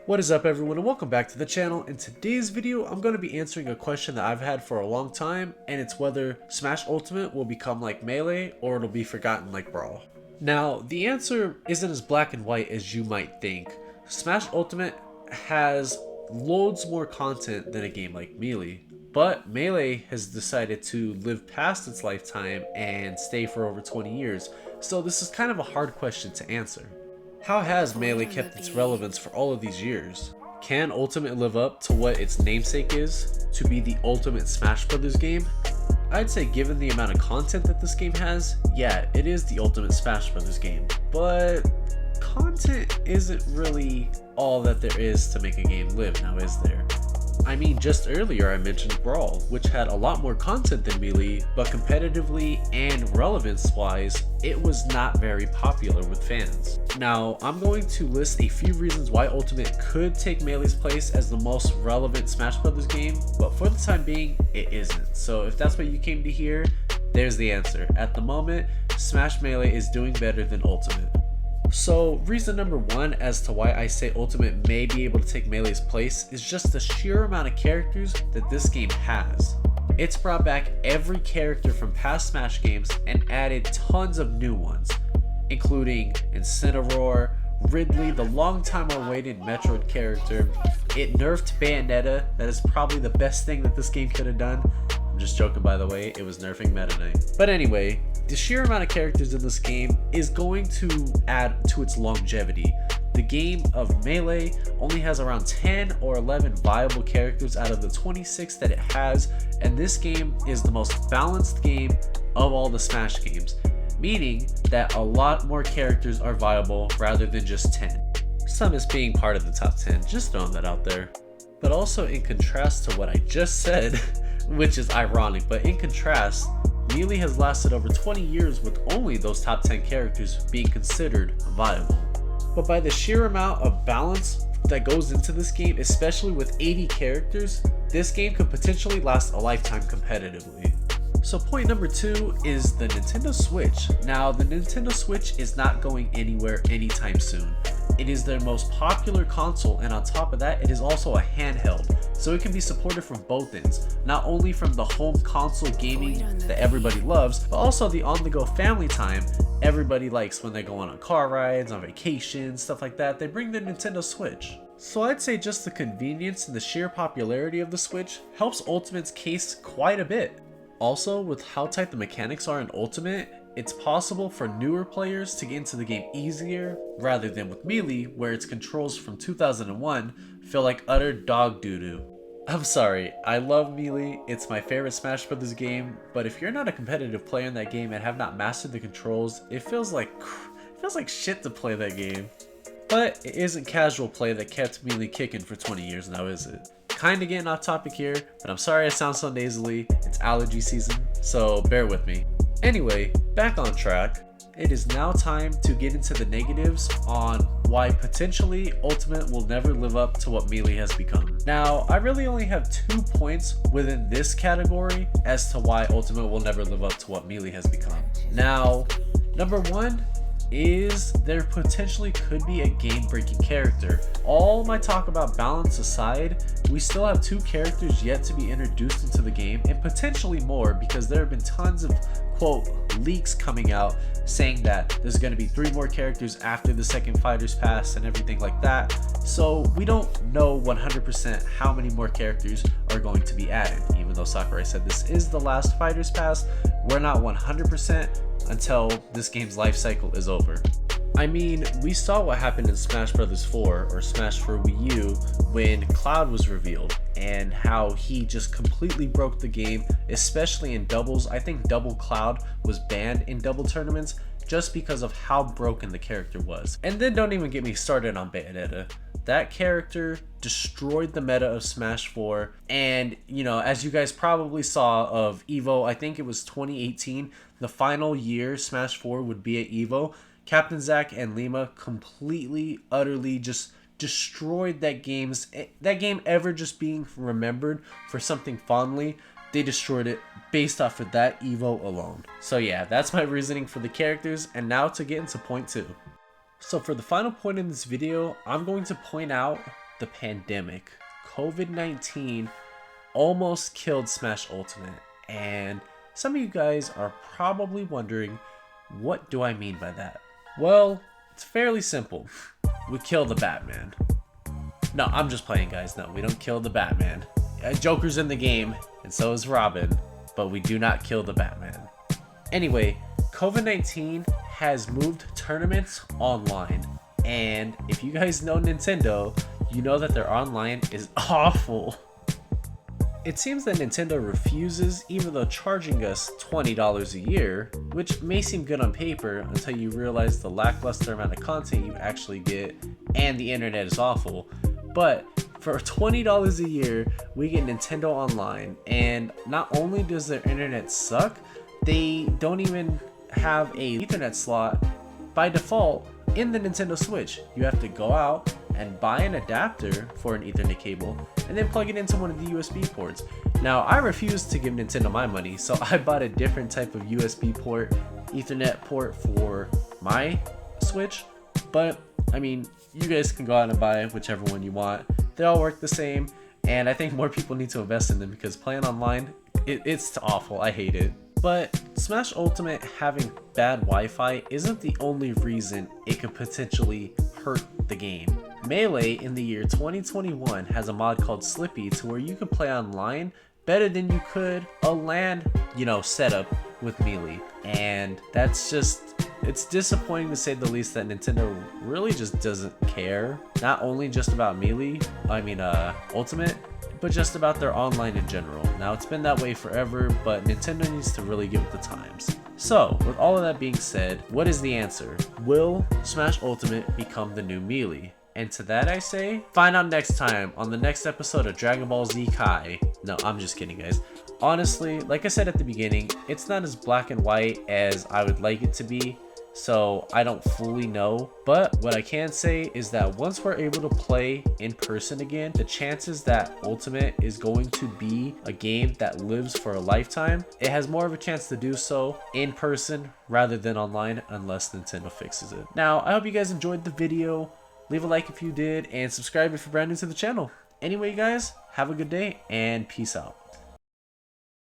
What is up everyone and welcome back to the channel. In today's video I'm going to be answering a question that I've had for a long time, and it's whether Smash Ultimate will become like Melee or it'll be forgotten like Brawl. Now the answer isn't as black and white as you might think. Smash Ultimate has loads more content than a game like Melee, but Melee has decided to live past its lifetime and stay for over 20 years, so this is kind of a hard question to answer. How has Melee kept its relevance for all of these years? Can Ultimate live up to what its namesake is, to be the ultimate Smash Brothers game? I'd say given the amount of content that this game has, yeah, it is the ultimate Smash Brothers game, but content isn't really all that there is to make a game live, now is there? I mean, just earlier I mentioned Brawl, which had a lot more content than Melee, but competitively and relevance-wise, it was not very popular with fans. Now, I'm going to list a few reasons why Ultimate could take Melee's place as the most relevant Smash Brothers game, but for the time being, it isn't. So if that's what you came to hear, there's the answer. At the moment, Smash Melee is doing better than Ultimate. So reason number one as to why I say Ultimate may be able to take Melee's place is just the sheer amount of characters that this game has. It's brought back every character from past Smash games and added tons of new ones, including Incineroar, Ridley, the long time awaited Metroid character. It nerfed Bayonetta, that is probably the best thing that this game could have done. I'm just joking, by the way, it was nerfing Meta Knight. But anyway, the sheer amount of characters in this game is going to add to its longevity. The game of Melee only has around 10 or 11 viable characters out of the 26 that it has, and this game is the most balanced game of all the Smash games, meaning that a lot more characters are viable rather than just 10. Some is being part of the top 10, just throwing that out there. But also in contrast to what I just said, which is ironic, but in contrast, Melee has lasted over 20 years with only those top 10 characters being considered viable. But by the sheer amount of balance that goes into this game, especially with 80 characters, this game could potentially last a lifetime competitively. So point number two is the Nintendo Switch. Now the Nintendo Switch is not going anywhere anytime soon. It is their most popular console, and on top of that, it is also a handheld, so it can be supported from both ends, not only from the home console gaming that everybody loves, but also the on-the-go family time everybody likes when they're going on car rides, on vacation, stuff like that. They bring their Nintendo Switch. So I'd say just the convenience and the sheer popularity of the Switch helps Ultimate's case quite a bit. Also, with how tight the mechanics are in Ultimate, it's possible for newer players to get into the game easier rather than with Melee, where its controls from 2001 feel like utter dog doo-doo. I'm sorry, I love Melee, it's my favorite Smash Brothers game, but if you're not a competitive player in that game and have not mastered the controls, it feels like shit to play that game. But it isn't casual play that kept Melee kicking for 20 years now, is it? Kinda getting off topic here, but I'm sorry I sound so nasally, it's allergy season, so bear with me. Anyway, back on track. It is now time to get into the negatives on why potentially Ultimate will never live up to what Melee has become. Now, I really only have 2 points within this category as to why Ultimate will never live up to what Melee has become. Now, number one is there potentially could be a game-breaking character. All my talk about balance aside, we still have 2 characters yet to be introduced into the game, and potentially more, because there have been tons of quote leaks coming out saying that there's going to be 3 more characters after the second Fighters Pass and everything like that. So we don't know 100% how many more characters are going to be added. Even though Sakurai said this is the last Fighters Pass, we're not 100% until this game's life cycle is over. I mean, we saw what happened in Smash Bros. 4 or Smash for Wii U when Cloud was revealed, and how he just completely broke the game, especially in doubles. I think Double Cloud was banned in double tournaments just because of how broken the character was. And then don't even get me started on Bayonetta. That character destroyed the meta of Smash 4, and you know, as you guys probably saw of EVO, I think it was 2018, the final year Smash 4 would be at EVO, Captain Zack and Lima completely, utterly just destroyed that game ever just being remembered for something fondly. They destroyed it based off of that EVO alone. So yeah, that's my reasoning for the characters, and now to get into point 2. So for the final point in this video, I'm going to point out the pandemic, COVID-19 almost killed Smash Ultimate. And some of you guys are probably wondering, what do I mean by that? Well, it's fairly simple. We kill the Batman. No, I'm just playing, guys. No, we don't kill the Batman. Joker's in the game, and so is Robin, but we do not kill the Batman. Anyway, COVID-19 has moved tournaments online, and if you guys know Nintendo, you know that their online is awful. It seems that Nintendo refuses, even though charging us $20 a year, which may seem good on paper until you realize the lackluster amount of content you actually get and the internet is awful. But for $20 a year, we get Nintendo Online, and not only does their internet suck, they don't even have a Ethernet slot by default in the Nintendo Switch. You have to go out and buy an adapter for an Ethernet cable and then plug it into one of the USB ports. Now, I refuse to give Nintendo my money, so I bought a different type of USB port, Ethernet port for my Switch. But I mean, you guys can go out and buy whichever one you want. They all work the same, and I think more people need to invest in them because playing online, it's awful. I hate it. But Smash Ultimate having bad Wi-Fi isn't the only reason it could potentially hurt the game. Melee in the year 2021 has a mod called Slippy to where you can play online better than you could a LAN, setup with Melee. And that's it's disappointing to say the least that Nintendo really just doesn't care. Not only just about Melee, Ultimate, but just about their online in general. Now, it's been that way forever, but Nintendo needs to really get with the times. So, with all of that being said, what is the answer? Will Smash Ultimate become the new Melee? And to that I say, find out next time on the next episode of Dragon Ball Z Kai. No, I'm just kidding, guys. Honestly, like I said at the beginning, it's not as black and white as I would like it to be, so I don't fully know. But what I can say is that once we're able to play in person again, the chances that Ultimate is going to be a game that lives for a lifetime, it has more of a chance to do so in person rather than online, unless Nintendo fixes it. Now, I hope you guys enjoyed the video. Leave a like if you did, and subscribe if you're brand new to the channel. Anyway, guys, have a good day, and peace out.